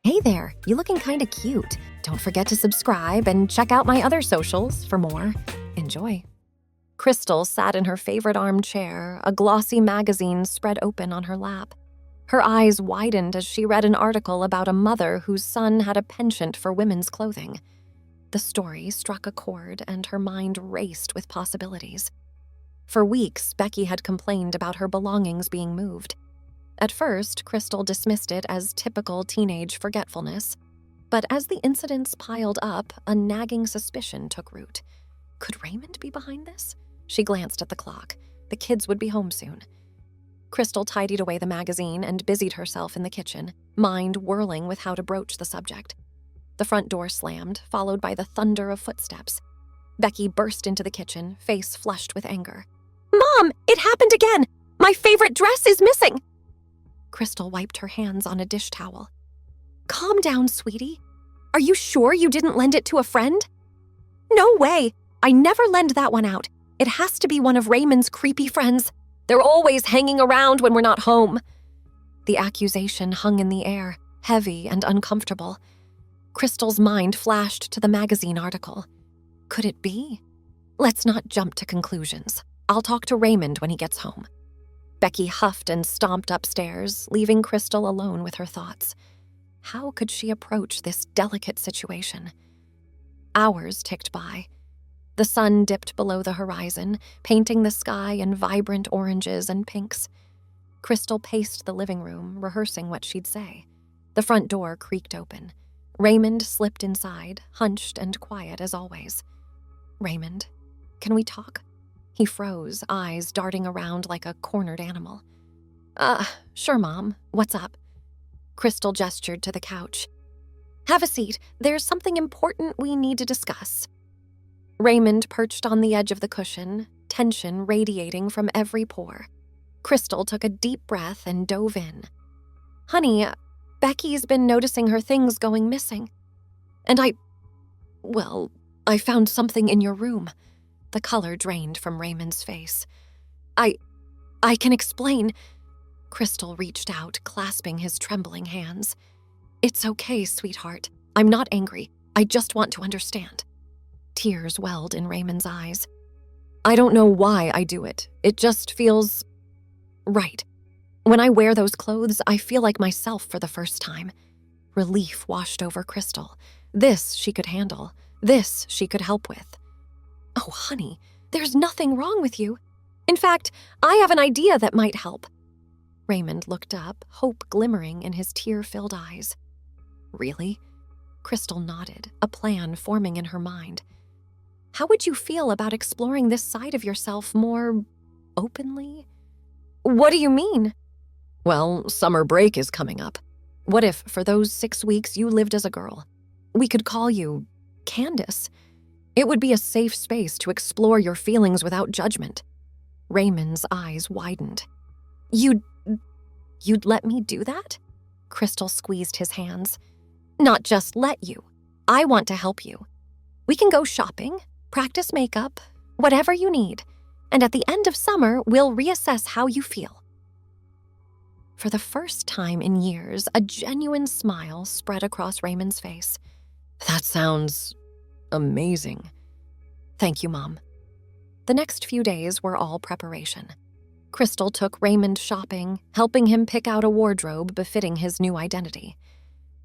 Hey there, you looking kinda cute. Don't forget to subscribe and check out my other socials for more. Enjoy. Crystal sat in her favorite armchair, a glossy magazine spread open on her lap. Her eyes widened as she read an article about a mother whose son had a penchant for women's clothing. The story struck a chord, and her mind raced with possibilities. For weeks, Becky had complained about her belongings being moved. At first, Crystal dismissed it as typical teenage forgetfulness. But as the incidents piled up, a nagging suspicion took root. Could Raymond be behind this? She glanced at the clock. The kids would be home soon. Crystal tidied away the magazine and busied herself in the kitchen, mind whirling with how to broach the subject. The front door slammed, followed by the thunder of footsteps. Becky burst into the kitchen, face flushed with anger. "Mom, it happened again! My favorite dress is missing!" Crystal wiped her hands on a dish towel. "Calm down, sweetie. Are you sure you didn't lend it to a friend?" "No way! I never lend that one out. It has to be one of Raymond's creepy friends. They're always hanging around when we're not home." The accusation hung in the air, heavy and uncomfortable. Crystal's mind flashed to the magazine article. Could it be? Let's not jump to conclusions. I'll talk to Raymond when he gets home. Becky huffed and stomped upstairs, leaving Crystal alone with her thoughts. How could she approach this delicate situation? Hours ticked by. The sun dipped below the horizon, painting the sky in vibrant oranges and pinks. Crystal paced the living room, rehearsing what she'd say. The front door creaked open. Raymond slipped inside, hunched and quiet as always. "Raymond, can we talk?" He froze, eyes darting around like a cornered animal. Sure, Mom. What's up?" Crystal gestured to the couch. "Have a seat. There's something important we need to discuss." Raymond perched on the edge of the cushion, tension radiating from every pore. Crystal took a deep breath and dove in. "Honey, Becky's been noticing her things going missing. And I found something in your room." The color drained from Raymond's face. I can explain." Crystal reached out, clasping his trembling hands. "It's okay, sweetheart. I'm not angry. I just want to understand." Tears welled in Raymond's eyes. "I don't know why I do it. It just feels right. When I wear those clothes, I feel like myself for the first time." Relief washed over Crystal. This she could handle. This she could help with. "Oh, honey, there's nothing wrong with you. In fact, I have an idea that might help." Raymond looked up, hope glimmering in his tear-filled eyes. "Really?" Crystal nodded, a plan forming in her mind. "How would you feel about exploring this side of yourself more openly?" "What do you mean?" "Well, summer break is coming up. What if, for those 6 weeks, you lived as a girl? We could call you Candace. It would be a safe space to explore your feelings without judgment." Raymond's eyes widened. You'd let me do that?" Crystal squeezed his hands. "Not just let you. I want to help you. We can go shopping, practice makeup, whatever you need. And at the end of summer, we'll reassess how you feel." For the first time in years, a genuine smile spread across Raymond's face. "That sounds amazing." "Thank you, Mom." The next few days were all preparation. Crystal took Raymond shopping, helping him pick out a wardrobe befitting his new identity.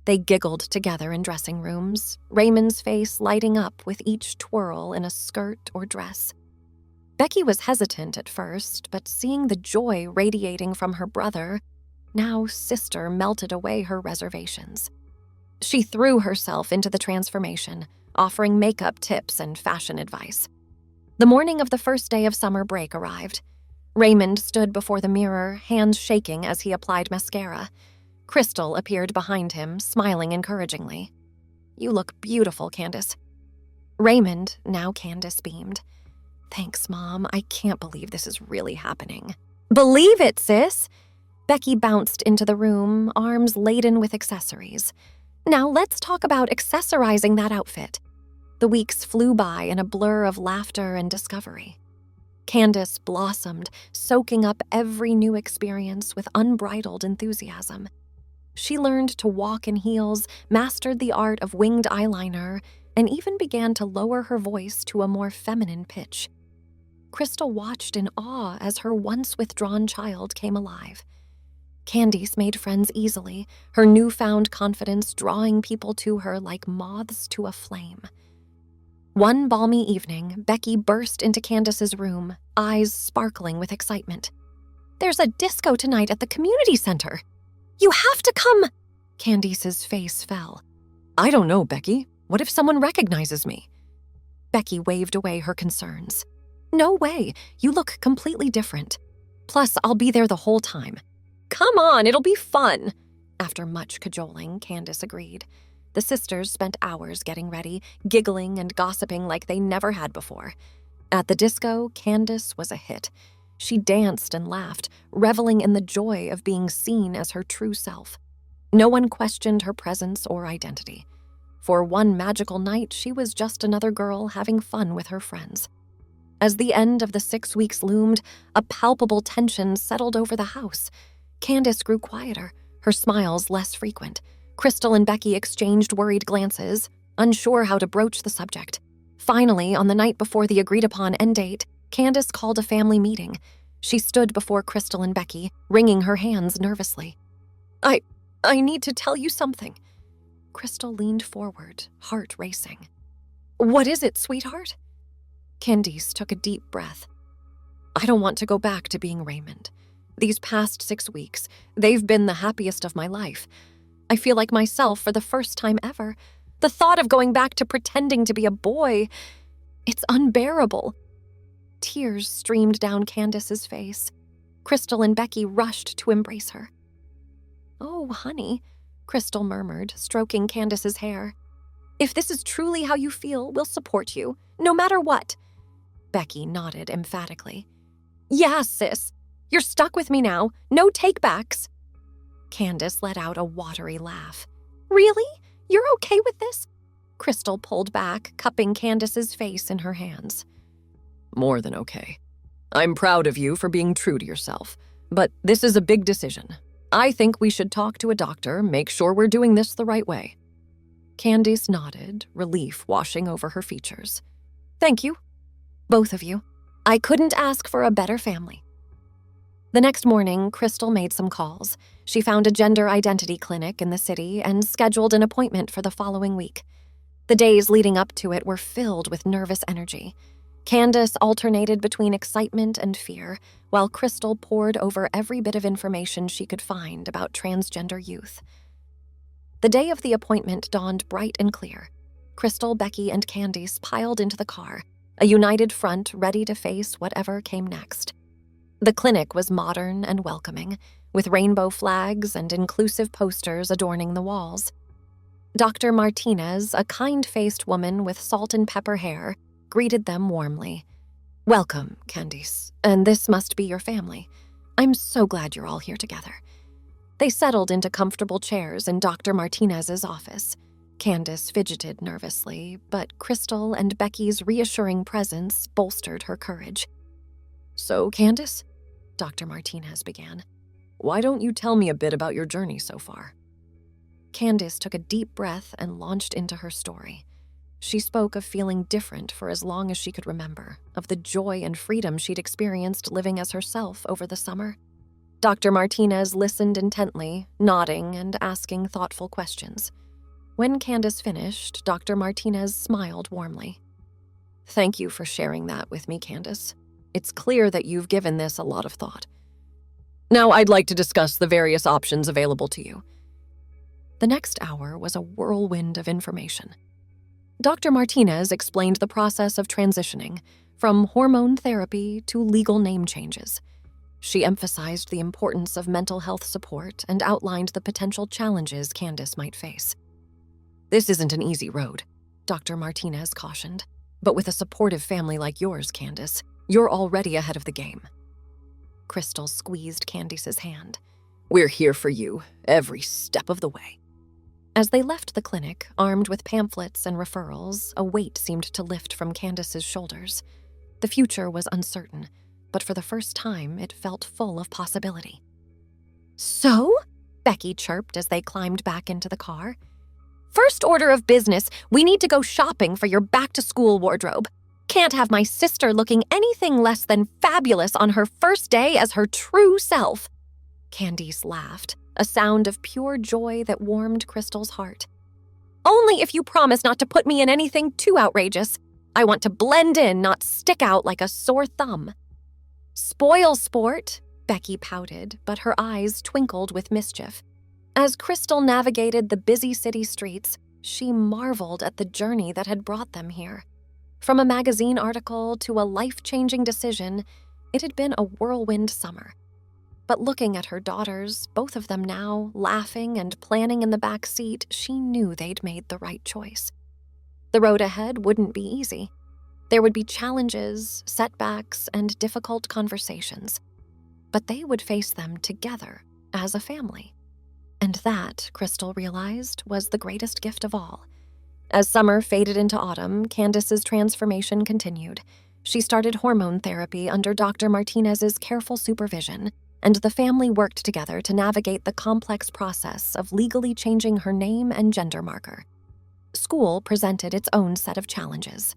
They giggled together in dressing rooms, Raymond's face lighting up with each twirl in a skirt or dress. Becky was hesitant at first, but seeing the joy radiating from her brother, now sister, melted away her reservations. She threw herself into the transformation, offering makeup tips and fashion advice. The morning of the first day of summer break arrived. Raymond stood before the mirror, hands shaking as he applied mascara. Crystal appeared behind him, smiling encouragingly. "You look beautiful, Candace." Raymond, now Candace, beamed. "Thanks, Mom. I can't believe this is really happening." "Believe it, sis!" Becky bounced into the room, arms laden with accessories. "Now let's talk about accessorizing that outfit." The weeks flew by in a blur of laughter and discovery. Candace blossomed, soaking up every new experience with unbridled enthusiasm. She learned to walk in heels, mastered the art of winged eyeliner, and even began to lower her voice to a more feminine pitch. Crystal watched in awe as her once withdrawn child came alive. Candice made friends easily, her newfound confidence drawing people to her like moths to a flame. One balmy evening, Becky burst into Candice's room, eyes sparkling with excitement. "There's a disco tonight at the community center. You have to come!" Candice's face fell. "I don't know, Becky. What if someone recognizes me?" Becky waved away her concerns. "No way. You look completely different. Plus, I'll be there the whole time." "Come on, it'll be fun." After much cajoling, Candice agreed. The sisters spent hours getting ready, giggling and gossiping like they never had before. At the disco, Candice was a hit. She danced and laughed, reveling in the joy of being seen as her true self. No one questioned her presence or identity. For one magical night, she was just another girl having fun with her friends. As the end of the 6 weeks loomed, a palpable tension settled over the house. Candice grew quieter, her smiles less frequent. Crystal and Becky exchanged worried glances, unsure how to broach the subject. Finally, on the night before the agreed-upon end date, Candice called a family meeting. She stood before Crystal and Becky, wringing her hands nervously. I need to tell you something." Crystal leaned forward, heart racing. "What is it, sweetheart?" Candice took a deep breath. "I don't want to go back to being Raymond. These past 6 weeks, they've been the happiest of my life. I feel like myself for the first time ever. The thought of going back to pretending to be a boy, it's unbearable." Tears streamed down Candice's face. Crystal and Becky rushed to embrace her. "Oh, honey," Crystal murmured, stroking Candice's hair. "If this is truly how you feel, we'll support you, no matter what." Becky nodded emphatically. "Yeah, sis. You're stuck with me now. No takebacks." Candice let out a watery laugh. "Really? You're okay with this?" Crystal pulled back, cupping Candice's face in her hands. "More than okay. I'm proud of you for being true to yourself, but this is a big decision. I think we should talk to a doctor, make sure we're doing this the right way." Candice nodded, relief washing over her features. "Thank you. Both of you. I couldn't ask for a better family." The next morning, Crystal made some calls. She found a gender identity clinic in the city and scheduled an appointment for the following week. The days leading up to it were filled with nervous energy. Candice alternated between excitement and fear, while Crystal pored over every bit of information she could find about transgender youth. The day of the appointment dawned bright and clear. Crystal, Becky, and Candice piled into the car, a united front ready to face whatever came next. The clinic was modern and welcoming, with rainbow flags and inclusive posters adorning the walls. Dr. Martinez, a kind-faced woman with salt and pepper hair, greeted them warmly. "Welcome, Candice, and this must be your family. I'm so glad you're all here together." They settled into comfortable chairs in Dr. Martinez's office. Candice fidgeted nervously, but Crystal and Becky's reassuring presence bolstered her courage. "So, Candice," Dr. Martinez began, "why don't you tell me a bit about your journey so far?" Candice took a deep breath and launched into her story. She spoke of feeling different for as long as she could remember, of the joy and freedom she'd experienced living as herself over the summer. Dr. Martinez listened intently, nodding and asking thoughtful questions. When Candice finished, Dr. Martinez smiled warmly. "Thank you for sharing that with me, Candice. It's clear that you've given this a lot of thought. Now I'd like to discuss the various options available to you." The next hour was a whirlwind of information. Dr. Martinez explained the process of transitioning, from hormone therapy to legal name changes. She emphasized the importance of mental health support and outlined the potential challenges Candice might face. "This isn't an easy road," Dr. Martinez cautioned, "but with a supportive family like yours, Candice, you're already ahead of the game." Crystal squeezed Candice's hand. "We're here for you, every step of the way." As they left the clinic, armed with pamphlets and referrals, a weight seemed to lift from Candice's shoulders. The future was uncertain, but for the first time, it felt full of possibility. "So?" Becky chirped as they climbed back into the car. "First order of business, we need to go shopping for your back-to-school wardrobe. Can't have my sister looking anything less than fabulous on her first day as her true self." Candice laughed, a sound of pure joy that warmed Crystal's heart. "Only if you promise not to put me in anything too outrageous. I want to blend in, not stick out like a sore thumb." "Spoil sport," Becky pouted, but her eyes twinkled with mischief. As Crystal navigated the busy city streets, she marveled at the journey that had brought them here. From a magazine article to a life-changing decision, it had been a whirlwind summer. But looking at her daughters, both of them now, laughing and planning in the back seat, she knew they'd made the right choice. The road ahead wouldn't be easy. There would be challenges, setbacks, and difficult conversations. But they would face them together, as a family. And that, Crystal realized, was the greatest gift of all. As summer faded into autumn, Candice's transformation continued. She started hormone therapy under Dr. Martinez's careful supervision, and the family worked together to navigate the complex process of legally changing her name and gender marker. School presented its own set of challenges.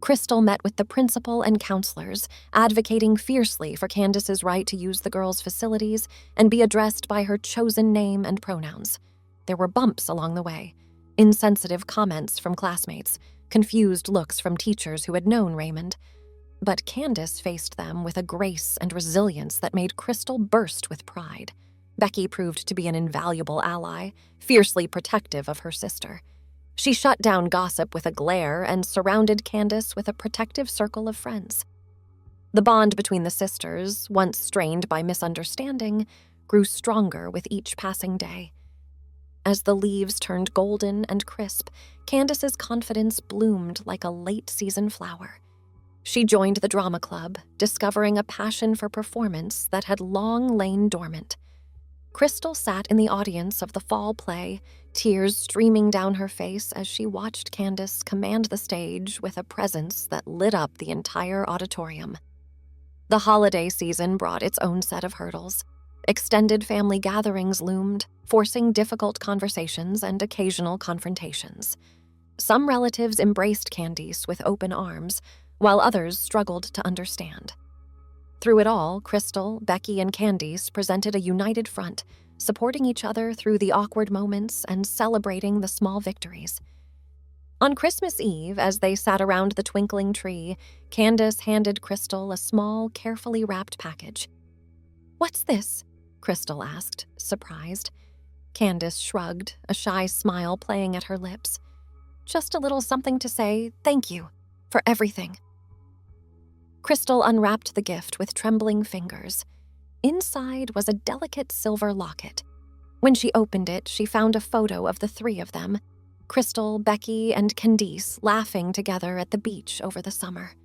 Crystal met with the principal and counselors, advocating fiercely for Candice's right to use the girls' facilities and be addressed by her chosen name and pronouns. There were bumps along the way, insensitive comments from classmates, confused looks from teachers who had known Raymond. But Candice faced them with a grace and resilience that made Crystal burst with pride. Becky proved to be an invaluable ally, fiercely protective of her sister. She shut down gossip with a glare and surrounded Candice with a protective circle of friends. The bond between the sisters, once strained by misunderstanding, grew stronger with each passing day. As the leaves turned golden and crisp, Candice's confidence bloomed like a late-season flower. She joined the drama club, discovering a passion for performance that had long lain dormant. Crystal sat in the audience of the fall play, tears streaming down her face as she watched Candice command the stage with a presence that lit up the entire auditorium. The holiday season brought its own set of hurdles. Extended family gatherings loomed, forcing difficult conversations and occasional confrontations. Some relatives embraced Candice with open arms, while others struggled to understand. Through it all, Crystal, Becky, and Candice presented a united front, supporting each other through the awkward moments and celebrating the small victories. On Christmas Eve, as they sat around the twinkling tree, Candice handed Crystal a small, carefully wrapped package. "What's this?" Crystal asked, surprised. Candice shrugged, a shy smile playing at her lips. "Just a little something to say thank you for everything." Crystal unwrapped the gift with trembling fingers. Inside was a delicate silver locket. When she opened it, she found a photo of the three of them, Crystal, Becky, and Candice, laughing together at the beach over the summer.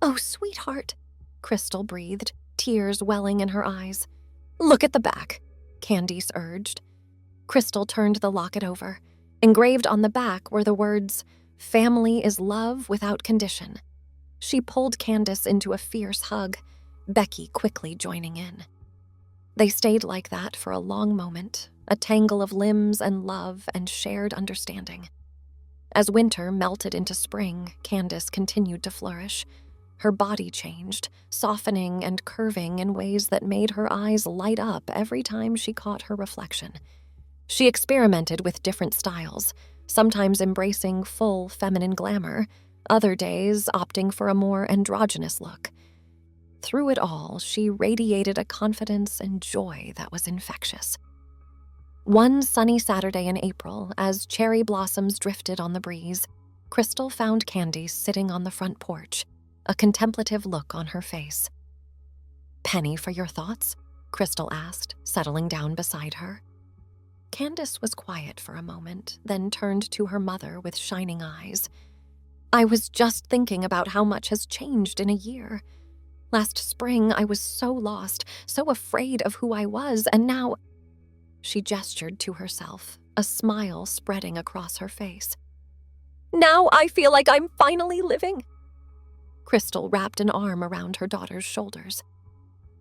"Oh, sweetheart," Crystal breathed, tears welling in her eyes. "Look at the back," Candice urged. Crystal turned the locket over. Engraved on the back were the words, "Family is love without condition." She pulled Candice into a fierce hug, Becky quickly joining in. They stayed like that for a long moment, a tangle of limbs and love and shared understanding. As winter melted into spring, Candice continued to flourish. Her body changed, softening and curving in ways that made her eyes light up every time she caught her reflection. She experimented with different styles, sometimes embracing full feminine glamour, other days opting for a more androgynous look. Through it all, she radiated a confidence and joy that was infectious. One sunny Saturday in April, as cherry blossoms drifted on the breeze, Crystal found Candice sitting on the front porch, a contemplative look on her face. "Penny for your thoughts?" Crystal asked, settling down beside her. Candice was quiet for a moment, then turned to her mother with shining eyes. "I was just thinking about how much has changed in a year. Last spring, I was so lost, so afraid of who I was, and now—" She gestured to herself, a smile spreading across her face. "Now I feel like I'm finally living." Crystal wrapped an arm around her daughter's shoulders.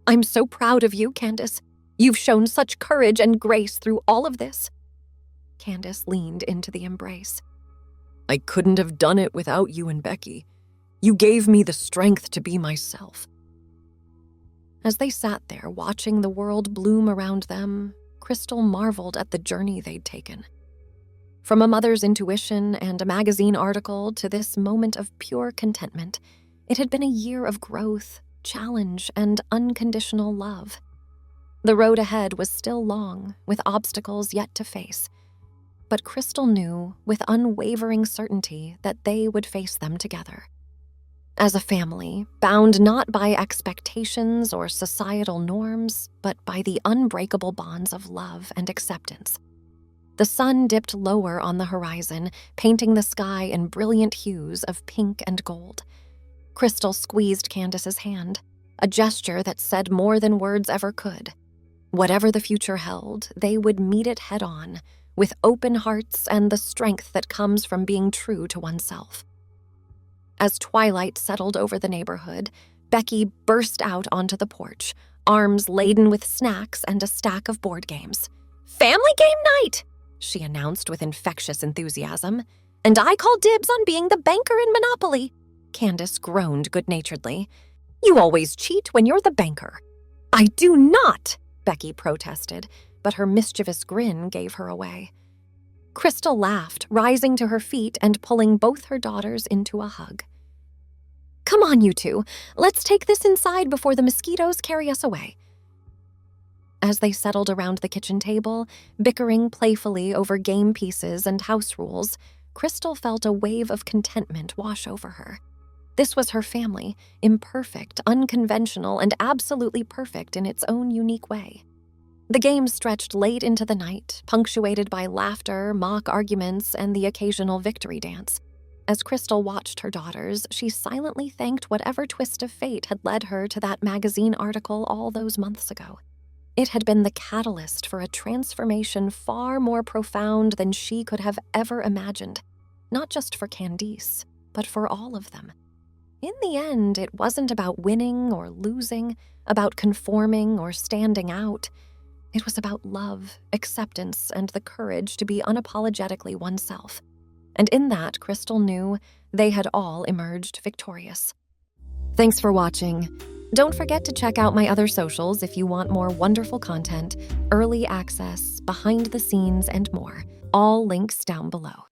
"I'm so proud of you, Candice. You've shown such courage and grace through all of this." Candace leaned into the embrace. "I couldn't have done it without you and Becky. You gave me the strength to be myself." As they sat there watching the world bloom around them, Crystal marveled at the journey they'd taken. From a mother's intuition and a magazine article to this moment of pure contentment, it had been a year of growth, challenge, and unconditional love. The road ahead was still long, with obstacles yet to face. But Crystal knew, with unwavering certainty, that they would face them together. As a family, bound not by expectations or societal norms, but by the unbreakable bonds of love and acceptance. The sun dipped lower on the horizon, painting the sky in brilliant hues of pink and gold. Crystal squeezed Candace's hand, a gesture that said more than words ever could. Whatever the future held, they would meet it head-on, with open hearts and the strength that comes from being true to oneself. As twilight settled over the neighborhood, Becky burst out onto the porch, arms laden with snacks and a stack of board games. "Family game night!" she announced with infectious enthusiasm. "And I call dibs on being the banker in Monopoly." Candace groaned good-naturedly. "You always cheat when you're the banker." "I do not!" Becky protested, but her mischievous grin gave her away. Crystal laughed, rising to her feet and pulling both her daughters into a hug. "Come on, you two. Let's take this inside before the mosquitoes carry us away." As they settled around the kitchen table, bickering playfully over game pieces and house rules, Crystal felt a wave of contentment wash over her. This was her family, imperfect, unconventional, and absolutely perfect in its own unique way. The game stretched late into the night, punctuated by laughter, mock arguments, and the occasional victory dance. As Crystal watched her daughters, she silently thanked whatever twist of fate had led her to that magazine article all those months ago. It had been the catalyst for a transformation far more profound than she could have ever imagined, not just for Candice, but for all of them. In the end, it wasn't about winning or losing, about conforming or standing out. It was about love, acceptance, and the courage to be unapologetically oneself. And in that, Crystal knew they had all emerged victorious. Thanks for watching. Don't forget to check out my other socials if you want more wonderful content, early access, behind the scenes, and more. All links down below.